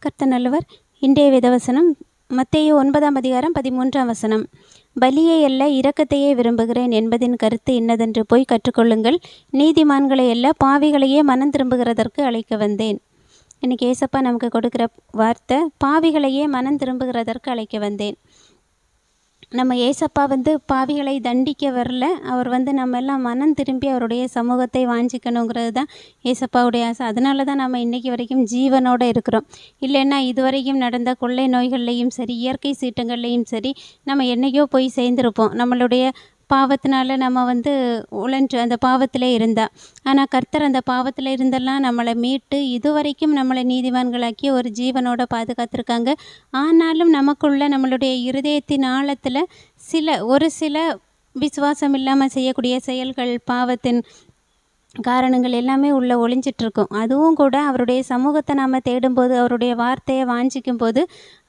கர்த்தர் நல்லவர். இன்றைய வேதவசனம் மத்தேயு 9:13. பலியை அல்ல இரக்கத்தையே விரும்புகிறேன் என்பதின் கருத்து இன்னதென்று போய் கற்றுக்கொள்ளுங்கள். நீதிமான்களை அல்ல பாவிகளையே மனம் திரும்புகிறதற்கு அழைக்க வந்தேன். இன்றைக்கி ஏசப்பா நமக்கு கொடுக்குற வார்த்தை, பாவிகளையே மனம் திரும்புகிறதற்கு அழைக்க வந்தேன். நம்ம ஏசப்பா பாவிகளை தண்டிக்க வரல. அவர் நம்ம எல்லாம் மனம் திரும்பி அவருடைய சமூகத்தை வாஞ்சிக்கணுங்கிறது தான் ஏசப்பாவுடைய ஆசை. அதனால தான் நம்ம இன்றைக்கி வரைக்கும் ஜீவனோடு இருக்கிறோம். இல்லைன்னா இதுவரைக்கும் நடந்த கொள்ளை நோய்கள்லையும் சரி, இயற்கை சீற்றங்கள்லையும் சரி, நம்ம என்றைக்கோ போய் சேர்ந்துருப்போம். நம்மளுடைய பாவத்தினால நம்ம உழன்று அந்த பாவத்திலே இருந்தா. ஆனால் கர்த்தர் அந்த பாவத்தில் இருந்தெல்லாம் நம்மளை மீட்டு இதுவரைக்கும் நம்மளை நீதிமான்களாக்கி ஒரு ஜீவனோட பாதுகாத்திருக்காங்க. ஆனாலும் நமக்குள்ள நம்மளுடைய இருதயத்தின் ஆழத்தில் ஒரு சில விசுவாசம் இல்லாமல் செய்யக்கூடிய செயல்கள், பாவத்தின் காரணங்கள் எல்லாமே உள்ளே ஒளிஞ்சிட்ருக்கும். அதுவும் கூட அவருடைய சமூகத்தை நாம் தேடும்போது, அவருடைய வார்த்தையை வாஞ்சிக்கும் போது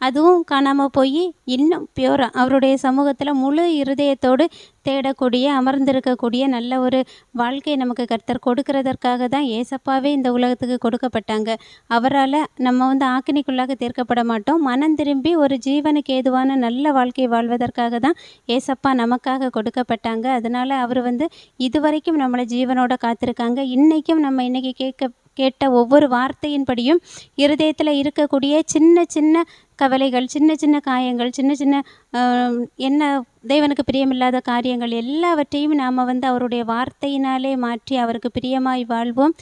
அதுவும் காணாமல் போய் இன்னும் பியூராக அவருடைய சமூகத்தில் முழு இருதயத்தோடு தேடக்கூடிய, அமர்ந்திருக்கக்கூடிய நல்ல ஒரு வாழ்க்கையை நமக்கு கர்த்தர் கொடுக்கறதற்காக தான் ஏசப்பாவே இந்த உலகத்துக்கு கொடுக்கப்பட்டாங்க. அவரால் நம்ம ஆக்கினைக்குள்ளாக தீர்க்கப்பட மாட்டோம். மனம் திரும்பி ஒரு ஜீவனுக்கு ஏதுவான நல்ல வாழ்க்கை வாழ்வதற்காக தான் ஏசப்பா நமக்காக கொடுக்கப்பட்டாங்க. அதனால் அவர் இதுவரைக்கும் நம்மளை ஜீவனோட காத்திருக்காங்க. இன்றைக்கும் நம்ம இன்றைக்கி கேட்ட ஒவ்வொரு வார்த்தையின்படியும் இருதயத்தில் இருக்கக்கூடிய சின்ன சின்ன கவலைகள், சின்ன சின்ன காயங்கள், சின்ன சின்ன என்ன தேவனுக்கு பிரியமில்லாத காரியங்கள் எல்லாவற்றையும் நாம் அவருடைய வார்த்தையினாலே மாற்றி அவருக்கு பிரியமாய் வாழ்வோம்.